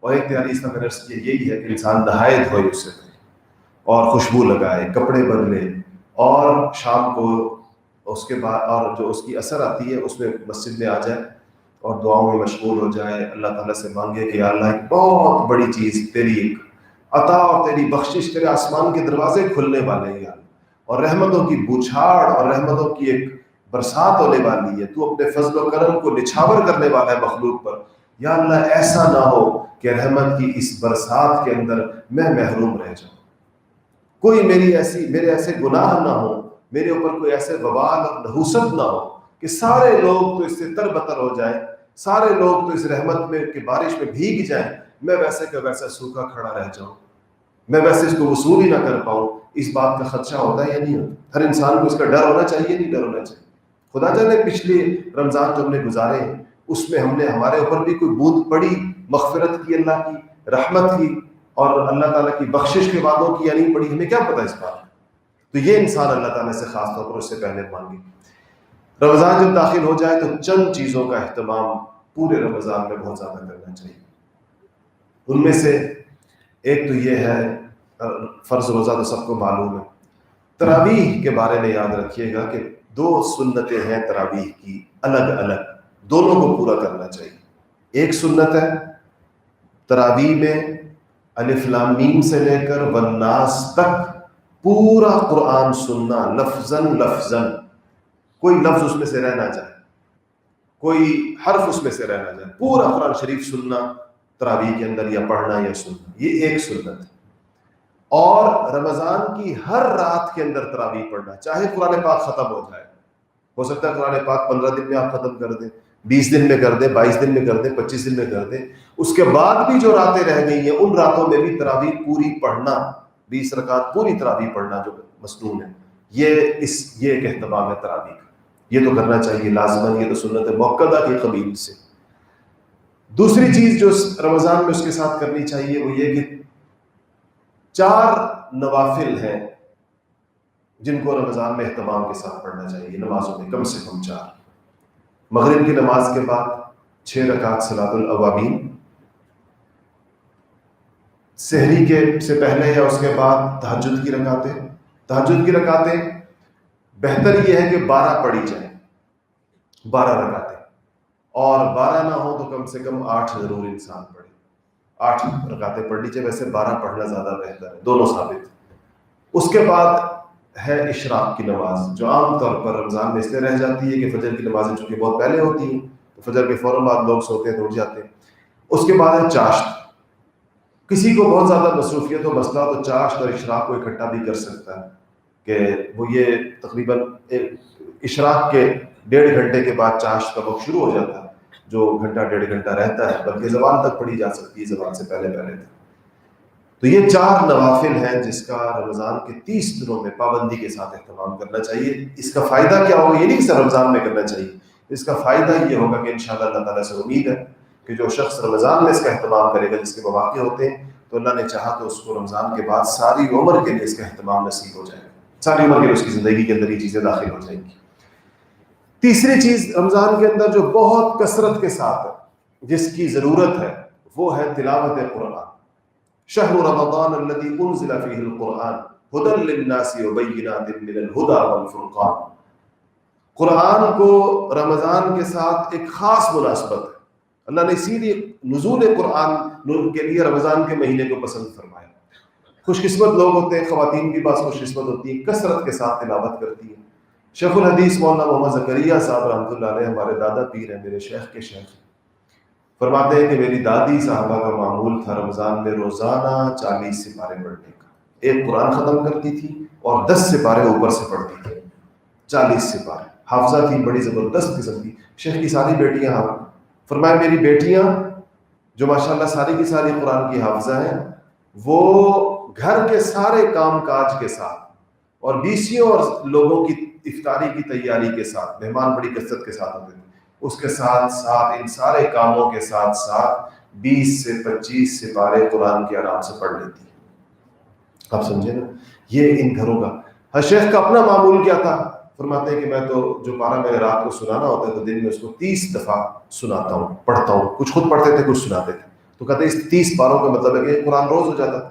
اور ایک تیاری اس طرح عرض کی یہی ہے کہ انسان نہائے دھوئے اس سے اور خوشبو لگائے، کپڑے بدلے اور شام کو اس کے بعد اور جو اس کی اثر آتی ہے اس میں مسجد میں آ جائے اور دعاؤں میں مشغول ہو جائے. اللہ تعالیٰ سے مانگے کہ یا اللہ ایک بہت بڑی چیز تیری ایک عطا اور تیری بخشش، تیرے آسمان کے دروازے کھلنے والے ہیں اور رحمتوں کی بوچھاڑ اور رحمتوں کی ایک برسات ہونے والی ہے. تو اپنے فضل و کرم کو نچھاور کرنے والا ہے مخلوق پر. یا اللہ ایسا نہ ہو کہ رحمت کی اس برسات کے اندر میں محروم رہ جاؤں، کوئی میرے ایسے گناہ نہ ہو، میرے اوپر کوئی ایسے وبال اور نحوست نہ ہو کہ سارے لوگ تو اس سے تر بتر ہو جائیں، سارے لوگ تو اس رحمت میں کہ بارش میں بھیگ جائیں، میں ویسے کا ویسا سوکھا کھڑا رہ جاؤں، میں ویسے اس کو وصول ہی نہ کر پاؤں. اس بات کا خدشہ ہوتا ہے یا نہیں ہوتا؟ ہر انسان کو اس کا ڈر ہونا چاہیے، نہیں ڈر ہونا چاہیے. خدا جانے پچھلے رمضان جو ہم نے گزارے ہیں اس میں ہم نے ہمارے اوپر بھی کوئی بوند پڑی مغفرت کی، اللہ کی رحمت کی اور اللہ تعالیٰ کی بخشش کے وعدوں کی یا نہیں پڑی، ہمیں کیا پتہ اس بات. تو یہ انسان اللہ تعالیٰ سے خاص طور پر اس سے پہلے مانگے. رمضان جب داخل ہو جائے تو چند چیزوں کا اہتمام پورے رمضان میں بہت زیادہ کرنا چاہیے. ان میں سے ایک تو یہ ہے، فرض روزہ تو سب کو معلوم ہے. تراویح کے بارے میں یاد رکھیے گا کہ 2 سنتیں ہیں تراویح کی الگ الگ، دونوں کو پورا کرنا چاہیے. ایک سنت ہے تراویح میں الف لام میم سے لے کر والناس تک پورا قرآن سننا لفظاً لفظاً، کوئی لفظ اس میں سے رہ نہ جائے، کوئی حرف اس میں سے رہ نہ جائے، پورا قرآن شریف سننا تراویح کے اندر یا پڑھنا یا سننا، یہ ایک سنت ہے. اور رمضان کی ہر رات کے اندر تراویح پڑھنا، چاہے قرآن پاک ختم ہو جائے، ہو سکتا ہے قرآن پاک 15 دن میں آپ ختم کر دیں، 20 دن میں کر دیں، 22 دن میں کر دیں، 25 دن میں کر دیں، اس کے بعد بھی جو راتیں رہ گئی ہیں ان راتوں میں بھی تراویح پوری پڑھنا، 20 رکعت پوری تراویح پڑھنا جو مسنون ہے. یہ ایک اہتمام ہے تراویح کا، یہ تو کرنا چاہیے لازماً، یہ تو سنت موقدہ کے قبیل سے. دوسری چیز جو رمضان میں اس کے ساتھ کرنی چاہیے وہ یہ کہ 4 نوافل ہیں جن کو رمضان میں اہتمام کے ساتھ پڑھنا چاہیے نمازوں میں، کم سے کم 4۔ مغرب کی نماز کے بعد 6 رکعت صلاۃ الاوابین، سحری کے سے پہلے یا اس کے بعد تہجد کی رکعتیں۔ تہجد کی رکعتیں بہتر یہ ہے کہ 12 پڑھی جائیں، 12 رکعتیں، اور 12 نہ ہو تو کم سے کم 8 ضرور انسان پڑھے، 8 رکعتیں پڑھ لیجیے، ویسے 12 پڑھنا زیادہ بہتر ہے، دونوں ثابت۔ اس کے بعد ہے اشراق کی نماز، جو عام طور پر رمضان میں اس لیے رہ جاتی ہے کہ فجر کی نمازیں چونکہ بہت پہلے ہوتی ہیں تو فجر کے فوراً بعد لوگ سوتے ہیں تو اٹھ جاتے ہیں۔ اس کے بعد ہے چاشت، کسی کو بہت زیادہ مصروفیت و مسئلہ تو چاشت اور اشراق کو اکٹھا بھی کر سکتا ہے، کہ وہ یہ تقریباً اشراق کے 1.5 گھنٹے کے بعد چاشت کا وقت شروع ہو جاتا ہے، جو گھنٹہ 1.5 گھنٹہ رہتا ہے، بلکہ زوال تک پڑھی جا سکتی ہے، زوال سے پہلے پہلے تک۔ تو یہ 4 نوافل ہیں جس کا رمضان کے 30 دنوں میں پابندی کے ساتھ اہتمام کرنا چاہیے۔ اس کا فائدہ کیا ہوگا؟ یہ نہیں کہ صرف رمضان میں کرنا چاہیے، اس کا فائدہ یہ ہوگا کہ انشاءاللہ اللہ تعالیٰ سے امید ہے کہ جو شخص رمضان میں اس کا اہتمام کرے گا، جس کے مواقع ہوتے ہیں، تو اللہ نے چاہا تو اس کو رمضان کے بعد ساری عمر کے لیے اس کا اہتمام نصیب ہو جائے گا، ساری عمر کے لیے اس کی زندگی کے اندر یہ چیزیں داخل ہو جائیں گی۔ تیسری چیز رمضان کے اندر جو بہت کثرت کے ساتھ جس کی ضرورت ہے وہ ہے تلاوت قرآن۔ شہر رمضان الذی انزل فیہ القرآن ھدی للناس وبینات من الھدی والفرقان۔ قرآن کو رمضان کے ساتھ ایک خاص مناسبت ہے، اللہ نے اسی لیے نزول قرآن کے لیے رمضان کے مہینے کو پسند فرمایا۔ خوش قسمت لوگ ہوتے ہیں، خواتین بھی بعض خوش قسمت ہوتی ہیں، کثرت کے ساتھ تلاوت کرتی ہیں۔ شیخ الحدیث مولانا محمد زکریا صاحب رحمۃ اللہ علیہ ہمارے دادا پیر ہیں، میرے شیخ کے شیخ، فرماتے ہیں کہ میری دادی صاحبہ کا معمول تھا رمضان میں روزانہ 40 سپارے پڑھنے کا، ایک قرآن ختم کرتی تھی اور 10 سپارے اوپر سے پڑھتی تھی، 40 سپارے، حافظہ تھی بڑی زبردست قسم کی۔ شیخ کی ساری بیٹیاں، فرمایا میری بیٹیاں جو ماشاءاللہ ساری کی ساری قرآن کی حافظہ ہیں، وہ گھر کے سارے کام کاج کے ساتھ اور 20 اور لوگوں کی افطاری کی تیاری کے ساتھ، مہمان بڑی کثرت کے ساتھ ہوتے تھے، اس کے ساتھ ساتھ ان سارے کاموں کے ساتھ ساتھ 20 سے 25 سپارے قرآن کے آرام سے پڑھ لیتی ہے۔ آپ سمجھے نا، یہ ان گھروں کا۔ ہر شیخ کا اپنا معمول کیا تھا، فرماتے ہیں کہ میں تو جو پارہ میں رات کو سنانا ہوتا ہے تو دن میں اس کو 30 دفعہ سناتا ہوں، پڑھتا ہوں، کچھ خود پڑھتے تھے کچھ سناتے تھے، تو کہتے ہیں اس 30 پاروں کا مطلب ہے کہ قرآن روز ہو جاتا تھا۔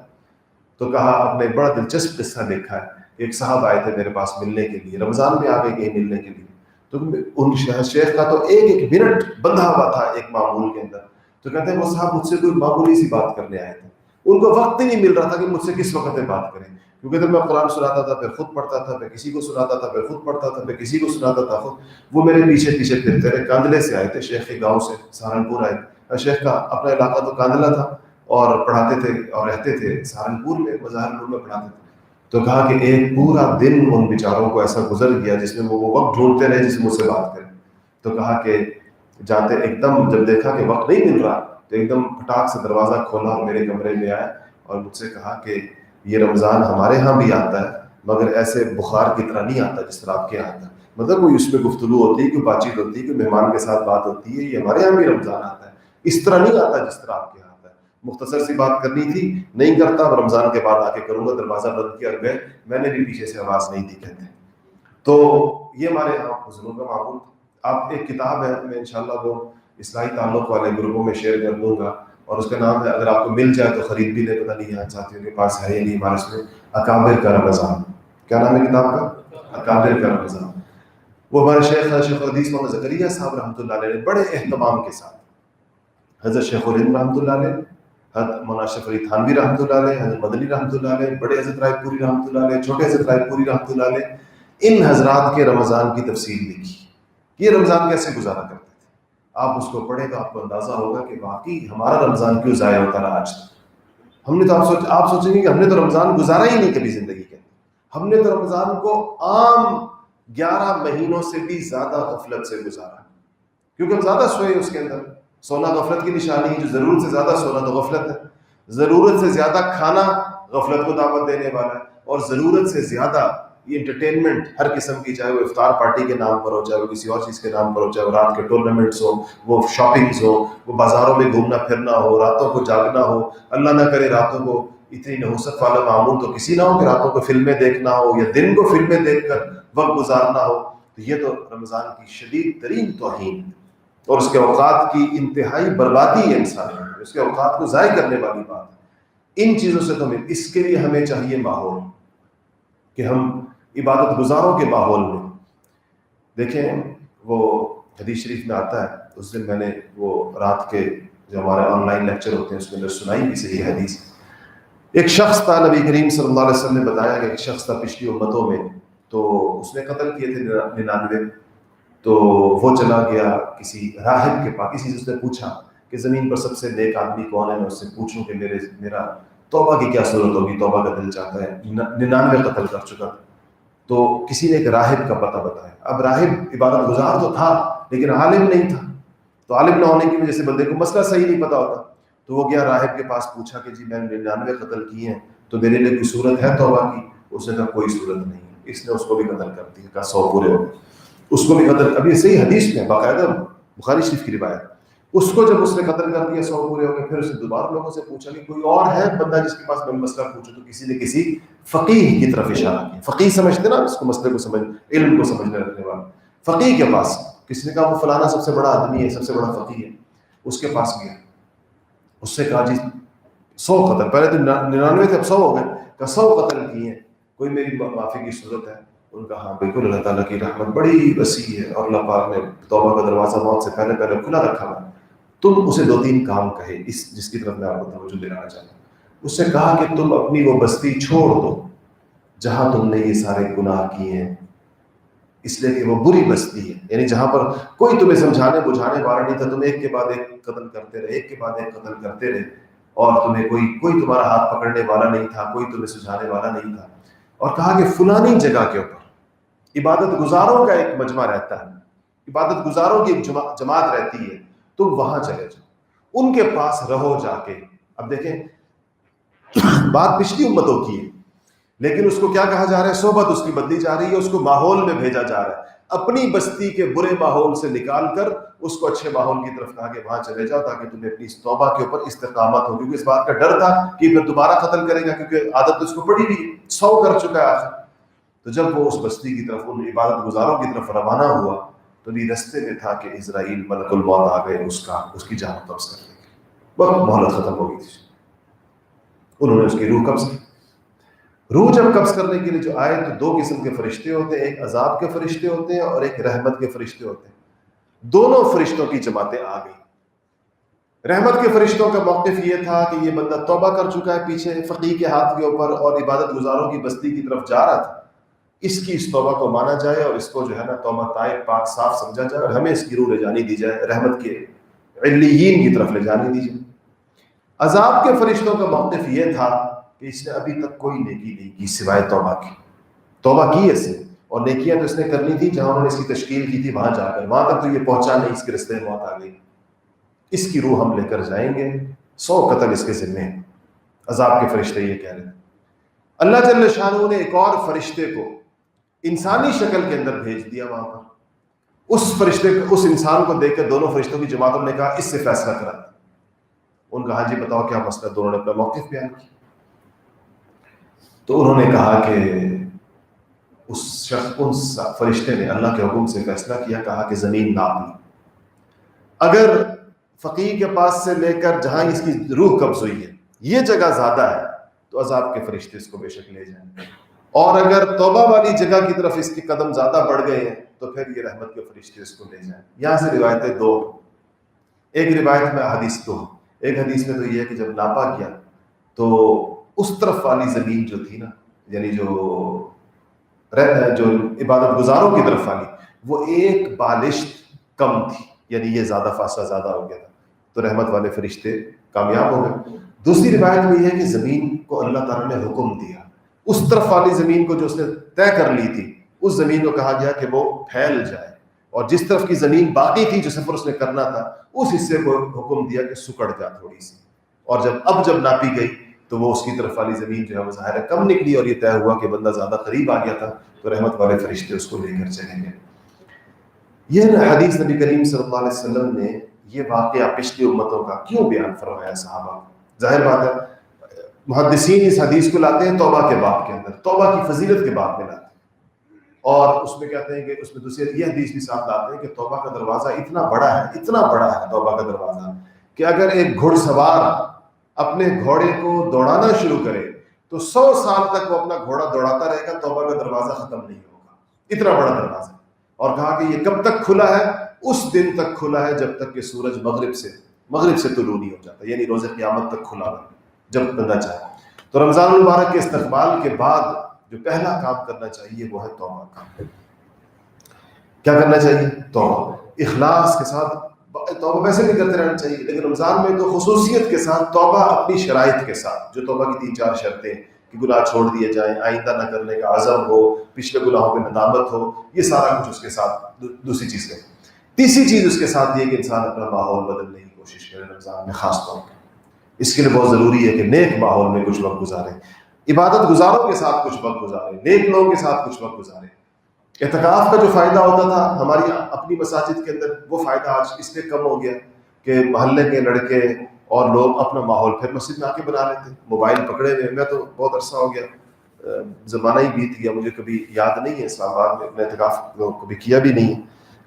تو کہا آپ نے بڑا دلچسپ قصہ دیکھا ہے، ایک صاحب آئے تھے میرے پاس ملنے کے لیے، رمضان میں آ گئے کہیں ملنے کے لیے، تو ان شیخ کا تو ایک منٹ بندھا ہوا تھا ایک معمول کے اندر، تو کہتے ہیں وہ صاحب مجھ سے کوئی معمولی سی بات کرنے آئے تھے، ان کو وقت ہی نہیں مل رہا تھا کہ مجھ سے کس وقت بات کریں، کیونکہ جب میں قرآن سناتا تھا پھر خود پڑھتا تھا، پھر کسی کو سناتا تھا، پھر خود پڑھتا تھا، پھر کسی کو سناتا تھا خود، وہ میرے پیچھے پیچھے پھرتے رہے۔ کاندلے سے آئے تھے، شیخ کے گاؤں سے سہارنپور آئے تھے، شیخ کا اپنا علاقہ تو کاندلہ تھا اور پڑھاتے تھے اور رہتے تھے سہارنپور میں، مظاہرپور میں پڑھاتے تھے۔ تو کہا کہ ایک پورا دن ان بیچاروں کو ایسا گزر گیا جس میں وہ وقت ڈھونڈتے رہے جس سے مجھ سے بات کریں۔ تو کہا کہ جاتے ایک دم جب دیکھا کہ وقت نہیں مل رہا تو ایک دم پھٹاک سے دروازہ کھولا اور میرے کمرے میں آئے اور مجھ سے کہا کہ یہ رمضان ہمارے ہاں بھی آتا ہے مگر ایسے بخار کی طرح نہیں آتا جس طرح آپ کے یہاں آتا ہے، مطلب کوئی اس میں گفتگو ہوتی ہے، کوئی بات چیت ہوتی ہے، کوئی مہمان کے ساتھ بات ہوتی ہے، یہ ہمارے یہاں بھی رمضان آتا ہے، اس طرح نہیں آتا جس طرح آپ کے یہاں آتا ہے۔ مختصر سی بات کرنی تھی، نہیں کرتا، اب رمضان کے بعد آ کے کروں گا، دروازہ بند کیا اور گئے، میں نے بھی پیچھے سے آواز نہیں دی کہتے۔ تو یہ ہمارے یہاں حضوروں کا معمول تھا۔ آپ ایک کتاب ہے، میں انشاءاللہ وہ اصلاحی تعلق والے گروپوں میں شیئر کر دوں گا، اور اس کا نام ہے، اگر آپ کو مل جائے تو خرید بھی لے، پتہ نہیں یہاں ساتھیوں کے پاس ہے یا نہیں ہمارے، اس میں اکابر کا رمضان، کیا نام ہے کتاب کا؟ اکابر کا رمضان۔ وہ ہمارے شیخ الحدیث محمد زکریا صاحب رحمۃ اللہ علیہ نے بڑے اہتمام کے ساتھ، حضرت شیخ الہند رحمۃ اللہ علیہ، حضرت مولانا اشرف علی تھانوی رحمۃ اللہ علیہ، حضرت مدنی رحمۃ اللہ علیہ، بڑے حضرت رائے پوری رحمۃ اللہ علیہ، چھوٹے حضرت رائے پوری رحمۃ اللہ علیہ، ان حضرات کے رمضان کی تفصیل لکھی، یہ رمضان کیسے گزارا کرتے تھے۔ آپ اس کو پڑھیں تو آپ کو اندازہ ہوگا کہ واقعی ہمارا رمضان کیوں ضائع ہوتا رہا آج تک۔ ہم نے تو آپ سوچیں گے کہ ہم نے تو رمضان گزارا ہی نہیں کبھی زندگی کے اندر، ہم نے تو رمضان کو عام 11 مہینوں سے بھی زیادہ غفلت سے گزارا، کیونکہ ہم زیادہ سوئے اس کے اندر۔ سونا غفلت کی نشانی ہے، جو ضرورت سے زیادہ سونا تو غفلت ہے، ضرورت سے زیادہ کھانا غفلت کو دعوت دینے والا ہے، اور ضرورت سے زیادہ یہ انٹرٹینمنٹ ہر قسم کی، چاہے وہ افطار پارٹی کے نام پر ہو، چاہے وہ کسی اور چیز کے نام پر ہو، چاہے وہ رات کے ٹورنامنٹس ہو، وہ شاپنگز ہو، وہ بازاروں میں گھومنا پھرنا ہو، راتوں کو جاگنا ہو، اللہ نہ کرے راتوں کو اتنی نحوست والا معمول تو کسی نہ ہو کہ راتوں کو فلمیں دیکھنا ہو یا دن کو فلمیں دیکھ کر وقت گزارنا ہو، تو یہ تو رمضان کی شدید ترین توہین اور اس کے اوقات کی انتہائی بربادی ہے انسان میں، اس کے اوقات کو ضائع کرنے والی بات ہے۔ ان چیزوں سے تو اس کے لیے ہمیں چاہیے ماحول کہ ہم عبادت گزاروں کے ماحول میں دیکھیں۔ وہ حدیث شریف میں آتا ہے، اس دن میں نے وہ رات کے جو ہمارے آن لائن لیکچر ہوتے ہیں اس کے اندر سنائی بھی صحیح حدیث۔ ایک شخص تھا، نبی کریم صلی اللہ علیہ وسلم نے بتایا کہ ایک شخص تھا پچھلی امتوں میں، تو اس نے قتل کیے تھے 99، تو وہ چلا گیا کسی راہب کے پاس، کسی سے اس نے پوچھا کہ زمین پر سب سے نیک آدمی کون ہے، میں اس سے پوچھوں کہ میرا توبہ کی کیا صورت ہوگی، توبہ کا دل چاہتا ہے، 99 قتل کر چکا تھا۔ تو کسی نے ایک راہب کا پتہ بتایا۔ اب راہب عبادت گزار تو تھا لیکن عالم نہیں تھا، تو عالم نہ ہونے کی وجہ سے بندے کو مسئلہ صحیح نہیں پتا ہوتا، تو وہ گیا راہب کے پاس، پوچھا کہ جی میں نے 99 قتل کیے ہیں، تو میرے لیے کوئی صورت ہے توبہ کی؟ اس نے کہا کوئی صورت نہیں ہے۔ اس نے اس کو بھی قتل کر دیا، کہا 100 پورے ہو گئے، اس کو بھی قتل۔ اب یہ صحیح حدیث میں باقاعدہ بخاری شریف کی روایت، اس کو جب اس نے قتل کر دیا 100 پورے ہو گئے، پھر اس نے دوبارہ لوگوں سے پوچھا کہ کوئی اور ہے بندہ جس کے پاس میں مسئلہ پوچھوں، تو کسی نے کسی فقیہ کی طرف اشارہ کیا۔ فقیہ سمجھتے نا اس کو، مسئلے کو سمجھ، علم کو سمجھنے رکھنے والا، فقیہ کے پاس کسی نے کہا وہ فلانا سب سے بڑا آدمی ہے، سب سے بڑا فقیہ ہے، اس کے پاس گیا، اس سے کہا جی 100 قتل، پہلے تو 99 تھے اب 100 ہو گئے، کہ 100 قتل کیے ہیں، کوئی میری معافی کی صورت ہے؟ ان کا ہاں بالکل، اللہ تعالیٰ کی رحمت بڑی وسیع ہے اور اللہ پاک نے توبہ کا دروازہ موت سے پہلے پہلے کھلا رکھا ہے، تم اسے 2-3 کام کہے جس کی طرف میں آپ کو توجہ دلانا چاہتا ہوں۔ اس سے کہا کہ تم اپنی وہ بستی چھوڑ دو جہاں تم نے یہ سارے گناہ کیے ہیں، اس لیے کہ وہ بری بستی ہے، یعنی جہاں پر کوئی تمہیں سمجھانے بجھانے والا نہیں تھا، تم ایک کے بعد ایک قتل کرتے رہے، ایک کے بعد ایک قتل کرتے رہے، اور تمہیں کوئی تمہارا ہاتھ پکڑنے والا نہیں تھا، کوئی تمہیں سمجھانے والا نہیں تھا۔ اور کہا کہ فلانی جگہ کے اوپر عبادت گزاروں کا ایک مجمع رہتا ہے، عبادت گزاروں کی ایک جماعت رہتی ہے، تم وہاں چلے جاؤ، ان کے پاس رہو جا کے۔ اب دیکھیں بات پچھلی امتوں کی ہے، لیکن اس کو کیا کہا جا رہا ہے؟ صحبت اس کی بدلی جا رہی ہے، اس کو ماحول میں بھیجا جا رہا ہے، اپنی بستی کے برے ماحول سے نکال کر اس کو اچھے ماحول کی طرف کہا کہ وہاں چلے جاؤ تاکہ تمہیں اپنی اس توبہ کے اوپر استقامت ہو، کیونکہ اس بات کا ڈر تھا کہ پھر دوبارہ قتل کرے گا، کیونکہ عادت اس کو پڑی بھی 100 کر چکا ہے آخر۔ تو جب وہ اس بستی کی طرف، ان عبادت گزاروں کی طرف روانہ ہوا، تو یہ رستے میں تھا کہ اسرائیل ملک الموت آ گئے، اس کی جان قبض کر لیں گے، وقت مہلت ختم ہو گئی تھی، انہوں نے اس کی روح قبض کی۔ روح جب قبض کرنے کے لیے جو آئے تو 2 قسم کے فرشتے ہوتے ہیں، ایک عذاب کے فرشتے ہوتے ہیں اور ایک رحمت کے فرشتے ہوتے ہیں۔ دونوں فرشتوں کی جماعتیں آ گئی۔ رحمت کے فرشتوں کا موقف یہ تھا کہ یہ بندہ توبہ کر چکا ہے پیچھے فقیہ کے ہاتھ کے اوپر اور عبادت گزاروں کی بستی کی طرف جا رہا تھا، اس کی اس توبہ کو مانا جائے اور اس کو جو ہے نا توبہ طائب پاک صاف سمجھا جائے اور ہمیں اس کی روح لے جانی دی جائے، رحمت کے علیین کی طرف لے جانی دی جائے۔ عذاب کے فرشتوں کا موقف یہ تھا کہ اس نے ابھی تک کوئی نیکی نہیں کی سوائے توبہ کی، توبہ کی اس نے، اور نیکیاں تو اس نے کرنی تھی جہاں انہوں نے اس کی تشکیل کی تھی وہاں جا کر، وہاں تک تو یہ پہنچا نہیں، اس کے رستے میں موت آ گئی، اس کی روح ہم لے کر جائیں گے، 100 قتل اس کے ذمے ہیں۔ عذاب کے فرشتے یہ کہہ رہے ہیں۔ اللہ جل شانہ نے ایک اور فرشتے کو انسانی شکل کے اندر بھیج دیا وہاں پر، اس فرشتے اس انسان کو دیکھ کر دونوں فرشتوں کی جماعتوں نے کہا اس سے فیصلہ کرا۔ ان کا ہاں جی بتاؤ کیا مسئلہ، دونوں نے اپنا موقف بیان کیا۔ تو انہوں نے کہا کہ اس فرشتے نے اللہ کے حکم سے فیصلہ کیا، کہا کہ زمین ناپ لی، اگر فقیہ کے پاس سے لے کر جہاں اس کی روح قبض ہوئی ہے یہ جگہ زیادہ ہے تو عذاب کے فرشتے اس کو بے شک لے جائیں، اور اگر توبہ والی جگہ کی طرف اس کے قدم زیادہ بڑھ گئے ہیں تو پھر یہ رحمت کے فرشتے اس کو لے جائیں۔ یہاں سے روایتیں 2، ایک روایت میں حدیث 2، ایک حدیث میں تو یہ ہے کہ جب ناپا کیا تو اس طرف والی زمین جو تھی نا، یعنی جو عبادت گزاروں کی طرف والی، وہ 1 بالشت کم تھی، یعنی یہ زیادہ فاصلہ زیادہ ہو گیا تھا، تو رحمت والے فرشتے کامیاب ہو گئے۔ دوسری روایت میں یہ ہے کہ زمین کو اللہ تعالیٰ نے حکم دیا، اس طرف والی زمین کو جو اس نے طے کر لی تھی اس زمین کو کہا گیا کہ وہ پھیل جائے، اور جس طرف کی زمین باقی تھی جو سفر اس نے کرنا تھا اس حصے کو حکم دیا کہ سکڑ جا تھوڑی سی، اور جب ناپی گئی تو وہ اس کی طرف والی زمین جو ہے وہ ظاہر ہے کم نکلی، اور یہ طے ہوا کہ بندہ زیادہ قریب آ گیا تھا تو رحمت والے فرشتے اس کو لے کر چلے گئے۔ یہ حدیث نبی کریم صلی اللہ علیہ وسلم نے یہ واقعہ پچھلی امتوں کا کیوں بیان فرمایا صحابہ؟ ظاہر بات ہے محدثین اس حدیث کو لاتے ہیں توبہ کے باب کے اندر، توبہ کی فضیلت کے باب میں لاتے ہیں، اور اس میں کہتے ہیں کہ اس میں دوسری یہ حدیث بھی ساتھ لاتے ہیں کہ توبہ کا دروازہ اتنا بڑا ہے توبہ کا دروازہ کہ اگر ایک گھڑ سوار اپنے گھوڑے کو دوڑانا شروع کرے تو 100 سال تک وہ اپنا گھوڑا دوڑاتا رہے گا، توبہ کا دروازہ ختم نہیں ہوگا، اتنا بڑا دروازہ۔ اور کہا کہ یہ کب تک کھلا ہے؟ اس دن تک کھلا ہے جب تک کہ سورج مغرب سے طلوع نہیں ہو جاتا، یعنی روز قیامت تک کھلا ہے جب بندہ چاہے۔ تو رمضان المبارک کے استقبال کے بعد جو پہلا کام کرنا چاہیے وہ ہے توبہ کا۔ کیا کرنا چاہیے؟ توبہ، اخلاص کے ساتھ توبہ ویسے بھی کرتے رہنا چاہیے، لیکن رمضان میں تو خصوصیت کے ساتھ توبہ اپنی شرائط کے ساتھ، جو توبہ کی 3-4 شرطیں کہ گناہ چھوڑ دیے جائیں، آئندہ نہ کرنے کا عزم ہو، پچھلے گناہوں پہ ندامت ہو، یہ سارا کچھ اس کے ساتھ دوسری چیز ہے۔ تیسری چیز اس کے ساتھ یہ کہ انسان اپنا ماحول بدلنے کی کوشش کرے رمضان میں خاص طور پر۔ اس کے لیے بہت ضروری ہے کہ نیک ماحول میں کچھ وقت گزاریں، عبادت گزاروں کے ساتھ کچھ وقت گزاریں، نیک لوگوں کے ساتھ کچھ وقت گزاریں۔ اعتکاف کا جو فائدہ ہوتا تھا ہماری اپنی مساجد کے اندر، وہ فائدہ آج اس لیے کم ہو گیا کہ محلے کے لڑکے اور لوگ اپنا ماحول پھر مسجد میں آ کے بنا لیتے ہیں، موبائل پکڑے ہوئے۔ میں تو بہت عرصہ ہو گیا، زمانہ ہی بیت گیا، مجھے کبھی یاد نہیں ہے اسلام آباد میں اعتکاف کبھی کیا بھی نہیں ہے،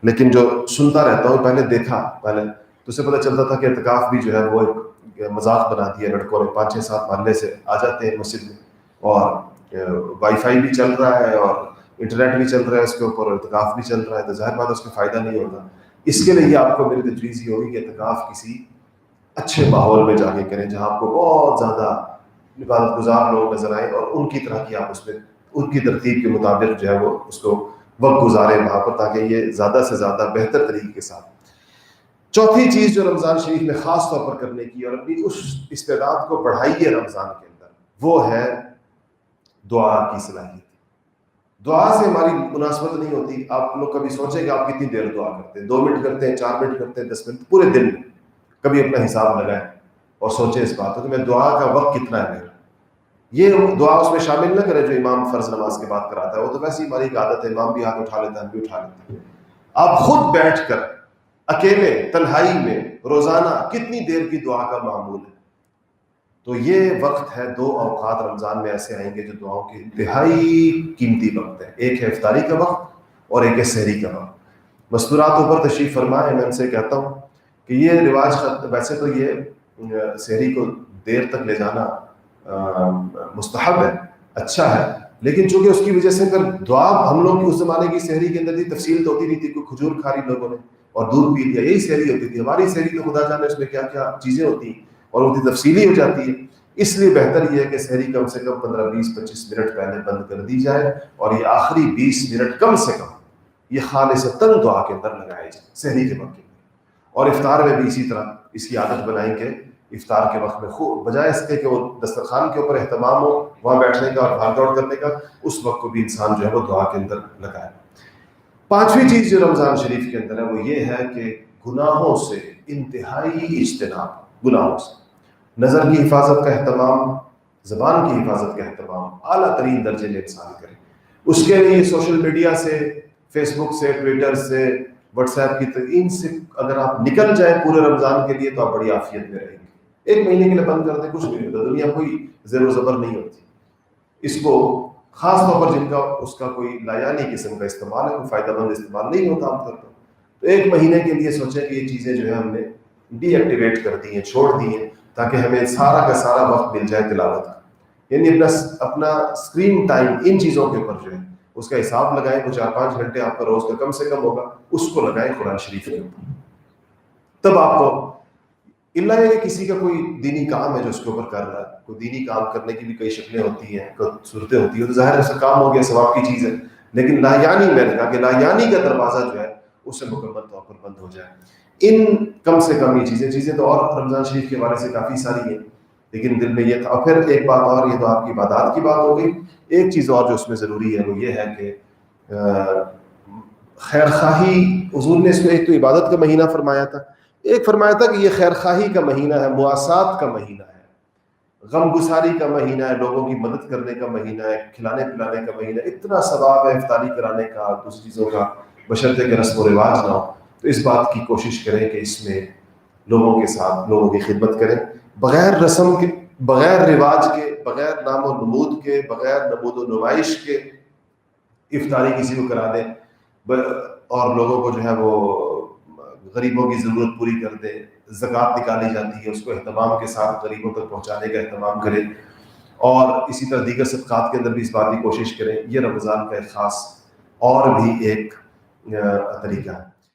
لیکن جو سنتا رہتا ہوں پہلے تو اسے پتہ چلتا تھا کہ اعتکاف بھی جو ہے وہ ایک مذاق بنا دیا لڑکوں نے، 5-6-7 محلے سے آ جاتے ہیں مسجد میں، اور وائی فائی بھی چل رہا ہے اور انٹرنیٹ بھی چل رہا ہے اس کے اوپر، اور اعتکاف بھی چل رہا ہے، تو ظاہر بات اس کا فائدہ نہیں ہوتا۔ اس کے لیے آپ کو میری تجویز یہ ہوگی کہ اعتکاف کسی اچھے ماحول میں جا کے کریں جہاں آپ کو بہت زیادہ عبادت گزار لوگ نظر آئیں، اور ان کی طرح کی آپ اس میں ان کی ترتیب کے مطابق جو ہے وہ اس کو وقت گزاریں وہاں پر، تاکہ یہ زیادہ سے زیادہ بہتر طریقے کے ساتھ۔ چوتھی چیز جو رمضان شریف میں خاص طور پر کرنے کی اور اپنی اس استعداد کو بڑھائیے رمضان کے اندر، وہ ہے دعا کی صلاحیت۔ دعا سے ہماری مناسبت نہیں ہوتی۔ آپ لوگ کبھی سوچیں کہ آپ کتنی دیر دعا کرتے ہیں، 2 منٹ کرتے ہیں، 4 منٹ کرتے ہیں، 10 منٹ، پورے دن میں کبھی اپنا حساب لگائیں اور سوچیں اس بات کو کہ میں دعا کا وقت کتنا ہے میرا۔ یہ دعا اس میں شامل نہ کریں جو امام فرض نماز کے بعد کراتا ہے، وہ تو ویسے ہی ہماری ایک عادت ہے، امام بھی ہاتھ اٹھا لیتا ہے، ہم بھی اٹھا لیتے ہیں۔ آپ خود بیٹھ کر اکیلے تنہائی میں روزانہ کتنی دیر کی دعا کا معمول ہے؟ تو یہ وقت ہے، 2 اوقات رمضان میں ایسے آئیں گے جو دعاؤں کے انتہائی قیمتی وقت ہے۔ ایک ہے افطاری کا وقت اور ایک ہے سحری کا وقت۔ مستورات اوپر تشریف فرمائے، میں ان سے کہتا ہوں کہ یہ رواج، ویسے تو یہ سحری کو دیر تک لے جانا مستحب ہے، اچھا ہے، لیکن چونکہ اس کی وجہ سے پھر دعا، ہم لوگ کی اس زمانے کی سحری کے اندر بھی تفصیل تو ہوتی نہیں تھی، کوئی کھجور کھا لی لوگوں نے اور دودھ پی لیا، یہی سحری ہوتی تھی۔ ہماری سحری تو خدا جانے اس میں کیا کیا چیزیں ہوتی ہیں اور وہ تفصیلی ہو جاتی ہے۔ اس لیے بہتر یہ ہے کہ سحری کم سے کم 15-20-25 منٹ پہلے بند کر دی جائے، اور یہ آخری 20 منٹ کم سے کم یہ خالصتاً دعا کے اندر لگائے جائیں سحری کے وقت کے اندر۔ اور افطار میں بھی اسی طرح اس کی عادت بنائیں کہ افطار کے وقت میں خوب، بجائے اس کے کہ وہ دسترخوان کے اوپر اہتمام ہو وہاں بیٹھنے کا اور بھاگ دوڑ کرنے کا، اس وقت کو بھی انسان جو ہے وہ دعا کے اندر لگائے۔ 5ویں چیز جو رمضان شریف کے اندر ہے وہ یہ ہے کہ گناہوں سے انتہائی اجتناب، گناہوں سے نظر کی حفاظت کا اہتمام، زبان کی حفاظت کا اہتمام اعلیٰ ترین درجے میں انسان کرے۔ اس کے لیے سوشل میڈیا سے، فیس بک سے، ٹویٹر سے، واٹس ایپ کی ان سے اگر آپ نکل جائیں پورے رمضان کے لیے تو آپ بڑی عافیت میں رہیں گے۔ 1 مہینے کے لیے بند کر دیں، کچھ بھی نہیں ہوتا، دنیا کوئی زیر و زبر نہیں ہوتی۔ اس کو خاص طور پر جن کا اس کا کوئی لایانی قسم کا استعمال ہے، کوئی فائدہ مند استعمال نہیں ہوتا عام طور پر، تو 1 مہینے کے لیے سوچیں کہ یہ چیزیں جو ہے ہم نے ڈی ایکٹیویٹ کر دی ہیں، چھوڑ دی ہیں، تاکہ ہمیں سارا کا سارا وقت مل جائے تلاوت کا۔ یعنی اپنا اسکرین ٹائم ان چیزوں کے اوپر جو ہے اس کا حساب لگائیں، وہ 4-5 گھنٹے آپ کا روز کا کم سے کم ہوگا، اس کو لگائیں قرآن شریف کے اوپر۔ تب آپ کو اللہ یہ کہ کسی کا کوئی دینی کام ہے جو اس کے اوپر کر رہا ہے، کوئی دینی کام کرنے کی بھی کئی شکلیں ہوتی ہیں، کوئی صورتیں ہوتی ہیں، تو ظاہر اس کا کام ہو گیا، ثواب کی چیز ہے، لیکن لایانی، میں نے کہا کہ لایانی کا دروازہ جو ہے اس سے مکمل طور پر بند ہو جائے۔ ان کم سے کم یہ چیزیں تو اور رمضان شریف کے حوالے سے کافی ساری ہیں، لیکن دل میں یہ تھا۔ اور پھر ایک بات اور، یہ تو آپ کی عبادات کی بات ہو گئی، ایک چیز اور جو اس میں ضروری ہے وہ یہ ہے کہ خیر خواہی، حضور نے اس میں ایک تو عبادت کا مہینہ فرمایا تھا، ایک فرمایا تھا کہ یہ خیر خواہی کا مہینہ ہے، مواسات کا مہینہ ہے، غم گساری کا مہینہ ہے، لوگوں کی مدد کرنے کا مہینہ ہے، کھلانے پلانے کا مہینہ ہے، اتنا ثواب ہے افطاری کرانے کا، دوسری چیزوں کا، بشرطے کہ رسم و رواج نہ ہو. تو اس بات کی کوشش کریں کہ اس میں لوگوں کے ساتھ لوگوں کی خدمت کریں، بغیر رسم کے، بغیر رواج کے، بغیر نام و نمود کے، بغیر نمود و نمائش کے افطاری کسی کو کرا دیں اور لوگوں کو جو ہے وہ غریبوں کی ضرورت پوری کر دے. زکوٰۃ نکالی جاتی ہے، اس کو اہتمام کے ساتھ غریبوں تک پہنچانے کا اہتمام کریں، اور اسی طرح دیگر صدقات کے اندر بھی اس بات کی کوشش کریں. یہ رمضان کا ایک خاص اور بھی ایک طریقہ ہے.